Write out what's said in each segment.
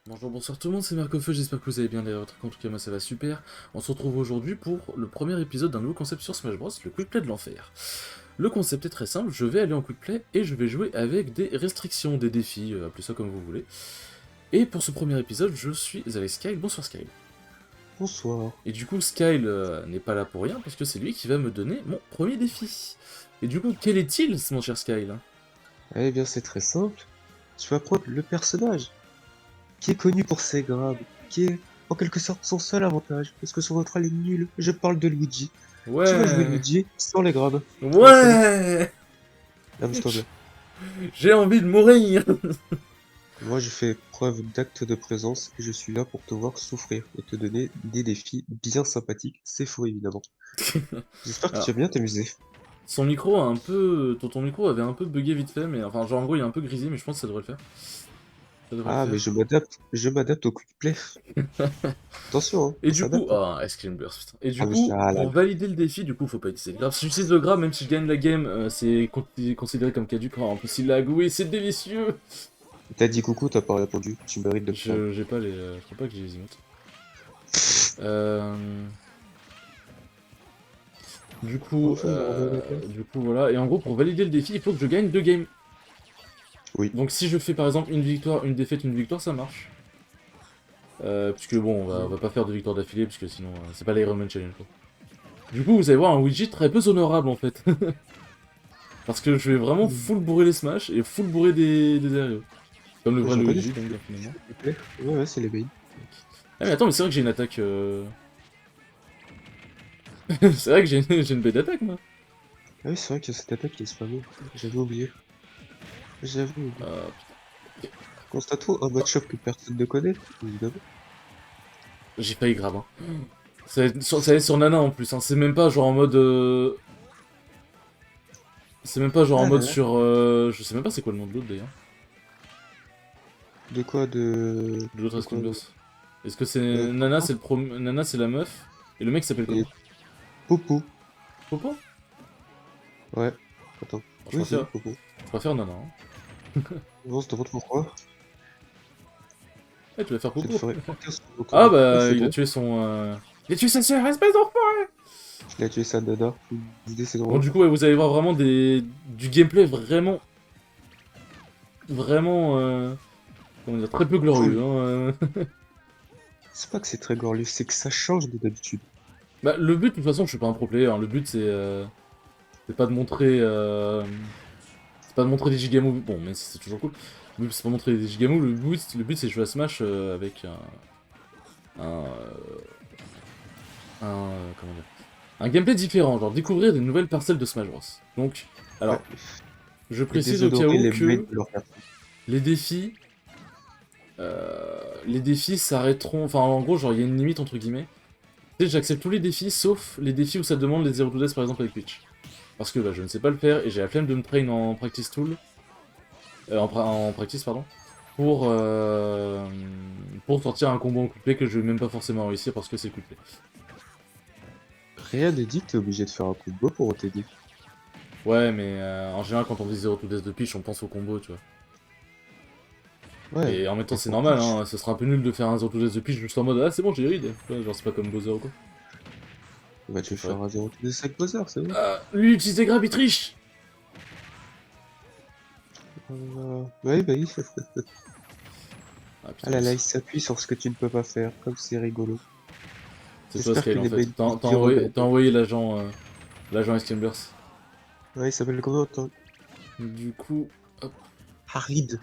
Bonjour, bonsoir tout le monde, c'est Marc-Feu, j'espère que vous allez bien les autres. En tout cas moi ça va super. On se retrouve aujourd'hui pour le premier épisode d'un nouveau concept sur Smash Bros, le Quick Play de l'enfer. Le concept est très simple, je vais aller en Quick Play et je vais jouer avec des restrictions, des défis, appelez ça comme vous voulez. Et pour ce premier épisode, je suis avec Skyle. Bonsoir Skyle. Bonsoir. Et du coup Skyle n'est pas là pour rien parce que c'est lui qui va me donner mon premier défi. Et du coup, quel est-il mon cher Skyle? Eh bien, c'est très simple. Tu vas prendre le personnage qui est connu pour ses grabs, qui est en quelque sorte son seul avantage, parce que son neutral est nul. Je parle de Luigi. Tu vas jouer Ouais. Luigi sans les grabs. Très bien. Ouais. Amuse-toi bien. J'ai envie de mourir. Moi, je fais preuve d'acte de présence et je suis là pour te voir souffrir et te donner des défis bien sympathiques. C'est faux, évidemment. J'espère que tu Alors, vas bien t'amuser. son micro a un peu... Ton micro avait un peu bugué vite fait, mais enfin, genre en gros, il est un peu grisé, mais je pense que ça devrait le faire. Ça devrait le Ah, mais faire. je m'adapte au quick play. Attention, hein, Et on du coup... s'adapte. Hein. Ah, Ice Cream Burst, putain. Et du Ah, mais coup, ah là pour là. valider le défi, du coup, faut pas utiliser le grab. Si j'utilise le grab, même si je gagne la game, c'est considéré comme caduc. Oh, en plus, il lag. Oui, c'est délicieux. T'as dit coucou, t'as pas répondu. Tu mérites de le prendre. J'ai pas les... je crois pas que j'ai les emotes. Euh... Bonjour, mon Du coup, voilà. Et en gros, pour valider le défi, il faut que je gagne 2 games. Oui. Donc si je fais par exemple une victoire, une défaite, une victoire, ça marche. Puisque bon, on va pas faire de victoire d'affilée, parce que sinon, c'est pas l'Ironman Challenge quoi. Du coup, vous allez voir un Ouija très peu honorable en fait. Parce que je vais vraiment full bourrer les smash et full bourrer des aérios. Comme le Ouais, vrai je reconnais Luigi, ce donc que finalement. tu fais. Ouais, ouais, c'est les mains. Ah mais attends, mais c'est vrai que j'ai une attaque... c'est vrai que j'ai une bête d'attaque moi. Ah oui, c'est vrai que cette attaque qui est spammée. J'avais oublié. J'avais oublié. Euh, Constate-toi un match-up que personne ne connaît, évidemment. j'ai failli grave. Hein. Ça va être sur Nana en plus, hein. C'est même pas genre en mode... C'est même pas genre en Ah là mode là. sur... Je sais même pas c'est quoi le nom de l'autre d'ailleurs. De quoi de... De l'autre De quoi de... Screamburst. Est-ce que c'est Nana, Popo c'est Nana, c'est la meuf. Et le mec s'appelle et comment? Popo. Popo? Ouais. Attends. Alors, Oui, si, Popo. je préfère Nana. Hein. Non, je te demande pourquoi. Eh, tu vas faire Je le Popo. ferai aucun son Ah reconnu. Ouais, bah, c'est il a bon. tué son... Il a tué sa sœur, espèce d'enfant. Il a tué sa nana. L'idée, c'est Bon, drôle. du coup, ouais, vous allez voir vraiment du gameplay vraiment... Vraiment... Comment dire, très peu glorieux. Cool. Hein. C'est pas que c'est très glorieux, c'est que ça change de d'habitude. Bah, le but, de toute façon, je suis pas un pro player. Hein. Le but, c'est pas de montrer... C'est pas de montrer des gigamoves. Bon, mais c'est toujours cool. Le but, c'est pas de montrer des gigamoves. Le but c'est de jouer à Smash avec un, comment dire, un gameplay différent, genre découvrir des nouvelles parcelles de Smash Bros. Donc, Ouais. alors, je Et précise au cas déshonorer où les mains que de leur personne. les défis, les défis s'arrêteront, enfin en gros, genre il y a une limite entre guillemets. Tu sais, j'accepte tous les défis sauf les défis où ça demande les 0 to death par exemple avec Twitch. Parce que bah, je ne sais pas le faire et j'ai la flemme de me train en practice tool, en practice pardon, pour sortir un combo en couplet que je vais même pas forcément réussir parce que c'est couplet. Rien n'est dit que t'es obligé de faire un combo pour t'aider. Ouais, mais en général, quand on dit 0 to death de pitch, on pense au combo, tu vois. Ouais, Et en même temps, mais c'est pour normal, pitch. hein, ce serait un peu nul de faire un 0 to death de pitch juste en mode ah, c'est bon, j'ai read. Tu vois, genre, c'est pas comme Bowser ou quoi. Bah tu C'est veux vrai. faire un 0 de 5 Bowser, c'est bon. Ah, lui, utilise des grabs, il triche. Ouais, bah oui. Ah Ah putain, là mais là, il s'appuie sur ce que tu ne peux pas faire, comme c'est rigolo. c'est toi, J'espère que Scale, en les fait. mains T'as diront envoyé, non. t'as envoyé l'agent Escamblers. Ouais, il s'appelle comment toi? Du coup, hop. Harid.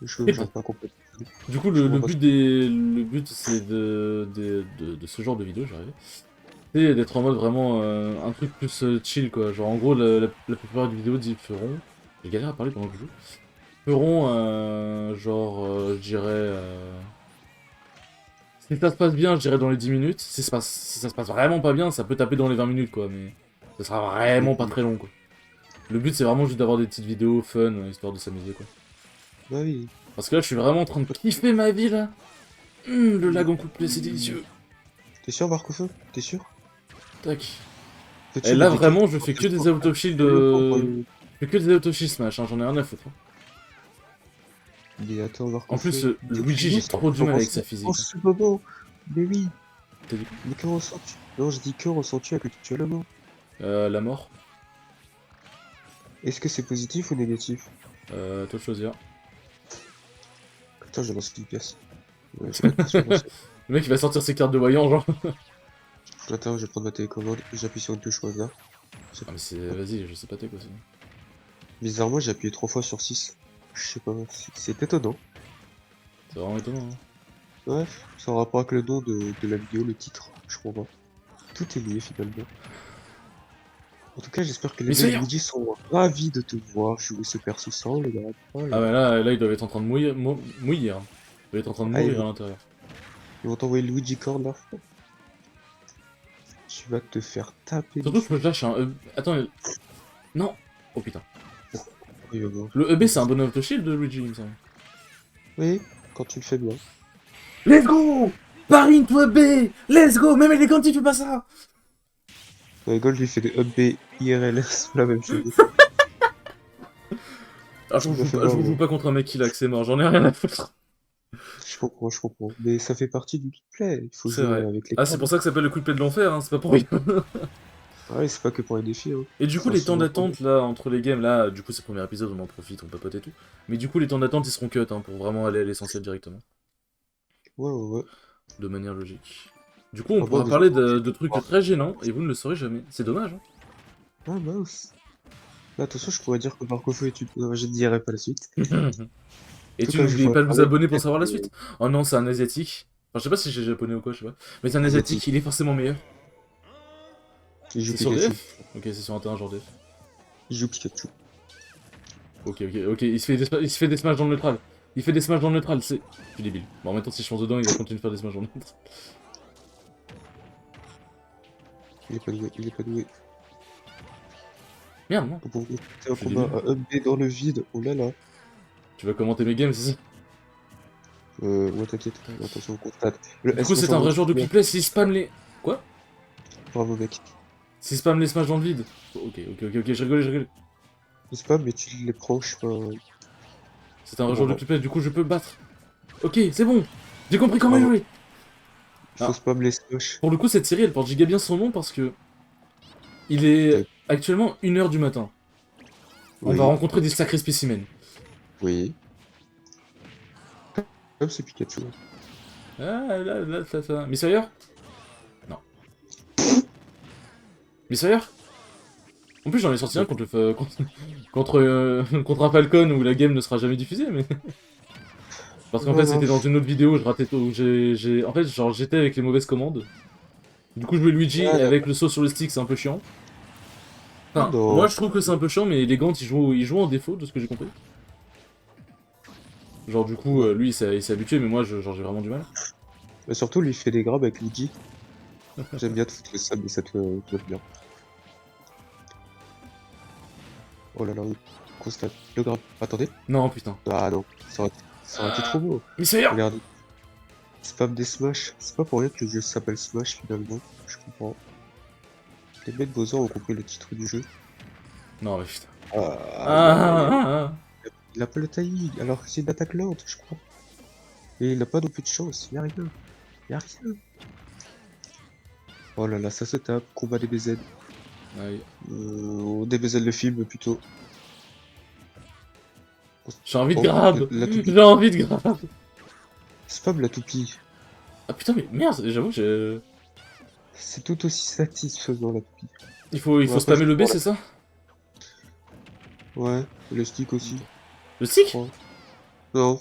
Je Et bon. j'arrive pas à comprendre. Du coup, Je le vois pas but ce le but, c'est de ce genre de vidéo, j'arrive. C'est d'être en mode vraiment un truc plus chill, quoi. Genre, en gros, la plupart des vidéos feront... J'ai galéré à parler pendant que je joue. Feront, genre, je dirais... si ça se passe bien, je dirais dans les 10 minutes. Si ça se passe vraiment pas bien, ça peut taper dans les 20 minutes, quoi. Mais ça sera vraiment pas Mhm. très long, quoi. Le but, c'est vraiment juste d'avoir des petites vidéos fun, histoire de s'amuser, quoi. Bah oui. Parce que là, je suis vraiment en train de kiffer ma vie, là. Le lag en couple, c'est délicieux. T'es sûr, Marcoufeu? T'es sûr? Tac. Et Peux-tu me là, décrire vraiment, je comment fais ça que se des passe? out of shield. Développe-moi, Je fais que des out of shield Smash, hein, j'en ai rien à foutre. Hein. Mais attends, En plus, Marco-Feu, Luigi, j'ai trop du mal avec sa physique. En ce moment, mais oui. T'as dit Mais que ressens-tu? Non, je dis que ressens-tu actuellement? La mort. Est-ce que c'est positif ou négatif? Toi de choisir. Attends, je lance une pièce. Ouais, Le mec il va sortir ses cartes de voyant genre. Attends, je vais prendre ma télécommande, j'appuie sur une touche au hasard. Ah mais c'est... Vas-y, je sais pas t'es quoi c'est. Bizarrement, j'ai appuyé 3 fois sur 6. Je sais pas, c'est étonnant. C'est vraiment étonnant. Hein. Ouais, c'est en rapport avec le nom de la vidéo, le titre, je crois pas. Tout est lié finalement. En tout cas, j'espère que les deux Luigi sont ravis de te voir jouer ce perso sans le grade. Oh là Ah là. ouais là ils doivent être en train de mouiller. Mouillir. Ils doivent être en train de Ah, mourir à l'intérieur. ils vont t'envoyer Luigi Corner. Tu vas te faire taper Surtout dessus. que là je suis un... Attends, non. Oh putain. Il va voir. Le EB c'est un bonhomme de shield de Luigi il me semble. Oui, quand tu le fais bien. Let's go! Paris into EB! Let's go! Même les il fait pas ça! Gold lui fait des up B IRL, c'est la même chose. Ah, je vous joue pas contre un mec qui l'a que c'est mort, j'en ai rien à foutre. Je comprends. Mais ça fait partie du gameplay, il faut jouer Vrai. avec les Ah, c'est pour ça que ça s'appelle le coup de pied de l'enfer, hein, c'est pas pour rien. Ah ouais, c'est pas que pour les défis. Hein. Et du coup, les temps d'attente là entre les games, là, du coup, c'est le premier épisode, on en profite, on papote et tout. Mais du coup, les temps d'attente ils seront cut hein, pour vraiment aller à l'essentiel directement. Ouais. De manière logique. Du coup, on Ah pourra bon, parler de trucs très gênants et vous ne le saurez jamais. C'est dommage. Hein. Ah mince. Là, attention, je pourrais dire que Marco-Feu est une... Non, je ne dirai pas la suite. Et Tout tu cas, je n'oublies vois pas de vous parler abonner pour peut-être savoir la suite. Oh non, c'est un asiatique. Enfin, je sais pas si c'est japonais ou quoi, je sais pas. Mais c'est un asiatique, il est forcément meilleur. Il joue C'est sur Pikachu. DF. Ok, c'est sur un terrain genre DF. Il joue Pikachu. Ok, il se fait des smash dans le neutral. Il fait des smash dans le neutral, c'est... Je suis débile. Bon, en même temps, si je fonce dedans, il va continuer de faire des smash dans le neutral. Il est pas doué. Merde, non. Pour vous, c'est un combat à up B dans le vide. Oh là là. Tu vas commenter mes games, c'est ça? Ouais, t'inquiète. Attention, on constate. Le Du coup, c'est un vrai joueur de quick play s'il spam les... Quoi? Bravo, mec. S'il spam les smash dans le vide. Ok, je rigole. Il spam, mais tu les prends, je sais pas. C'est un vrai joueur de quick play, du coup, je peux le battre. Ok, c'est bon. J'ai compris comment jouer. Il faut spam les smash. Pour le coup, cette série, elle porte giga bien son nom parce que... Il est actuellement 1h du matin. On va rencontrer des sacrés spécimens. Oui. Comme c'est Pikachu. Ah, là. Miss Fire? Non. Miss Fire? En plus, j'en ai sorti un contre un Falcon où la game ne sera jamais diffusée, mais... Parce qu'en fait, c'était dans une autre vidéo, je ratais tout. En fait, genre, j'étais avec les mauvaises commandes. Du coup, je jouais Luigi avec le saut sur le stick, c'est un peu chiant. Enfin, moi, je trouve que c'est un peu chiant, mais les Gants, ils jouent en défaut, de ce que j'ai compris. Genre, du coup, lui, il s'est habitué, mais moi, j'ai vraiment du mal. Mais surtout, lui, il fait des grabs avec Luigi. J'aime bien te foutre le sable, mais ça te va bien. Oh là là, constate. Le grab. Attendez. Non, putain. Ah non, ça aurait été trop beau. Mais c'est Regardez. Spam des Smash. C'est pas pour rien que le jeu s'appelle Smash finalement. Je comprends. Les mecs Bowser ont compris le titre du jeu. Non, mais putain. Il a pas le timing, alors que c'est une attaque lente, je crois. Et il a pas non plus de chance, y'a rien. Y'a rien. Oh là là, ça se tape. Combat DBZ. Aïe. DBZ le film plutôt. J'ai envie de grab. J'ai envie de grab. Spam la toupie. Ah putain, mais merde, j'avoue, j'ai... C'est tout aussi satisfaisant la toupie. Il faut spammer le B, c'est ça? Ouais, et le stick aussi. Le stick? Non,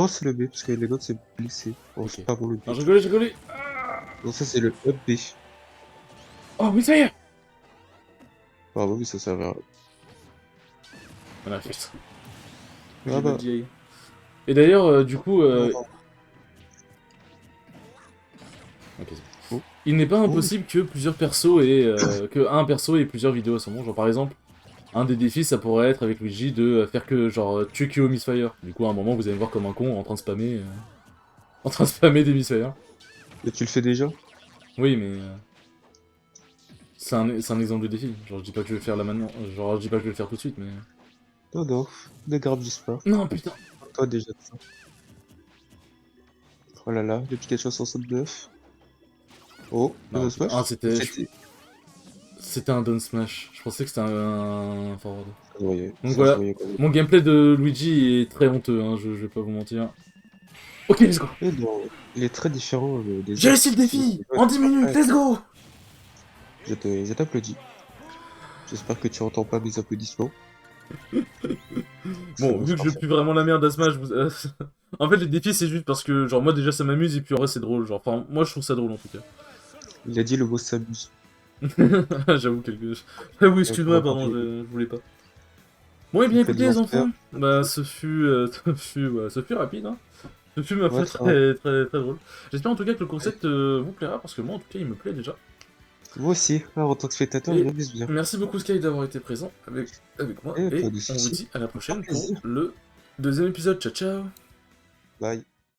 c'est le B, parce que les autres c'est blessé. Oh, c'est pas bon le B. Non, j'ai rigolé. Non, ça c'est le up B. Oh, mais ça y est. Bravo, mais ça sert à rien. Voilà, putain. Ah bah. Et d'ailleurs, du coup... Ok, c'est bon. Il n'est pas impossible que plusieurs persos aient... que un perso ait plusieurs vidéos à son nom. Genre par exemple, un des défis ça pourrait être avec Luigi de faire que genre tuer Kyo Missfire. Du coup à un moment vous allez me voir comme un con en train de spammer... en train de spammer des Missfire. Et tu le fais déjà? Oui mais... c'est un exemple de défi. Genre je dis pas que je vais le faire là maintenant. Genre je dis pas que je vais le faire tout de suite mais... Non, ne grave juste pas. Non putain. toi déjà de ça. Oh là là, le Pikachu à 69. Oh, le Non, Down Smash? ah, Ou c'était c'était... c'était un down smash. Je pensais que c'était un forward. Ça se voyait, Donc ça se voilà, voyait quand même. mon gameplay de Luigi est très honteux, hein, je vais pas vous mentir. Ok, let's go. Et non, il est très différent des J'ai autres. réussi le défi en 10 minutes, let's go. Je t'applaudis. J'espère que tu entends pas mes applaudissements. Bon, vu que je pue vraiment la merde à Smash, en fait les défis c'est juste parce que genre moi déjà ça m'amuse et puis en vrai c'est drôle, genre enfin moi je trouve ça drôle en tout cas. Il a dit le mot s'amuse. J'avoue quelque chose. Ah oui, excuse-moi, pardon, je voulais pas. Bon, et bien Quickplay de écoutez les l'enfer. enfants, bah ce fut rapide, hein. Ce fut ma foi Ouais, très drôle. J'espère en tout cas que le concept vous plaira, parce que moi en tout cas il me plaît déjà. moi aussi, en tant que spectateur, Et je m'amuse bien. merci beaucoup Sky d'avoir été présent avec moi, Et et pas de on vous soucis. dit à la prochaine pour Plaisir. le deuxième épisode. Ciao ciao. Bye.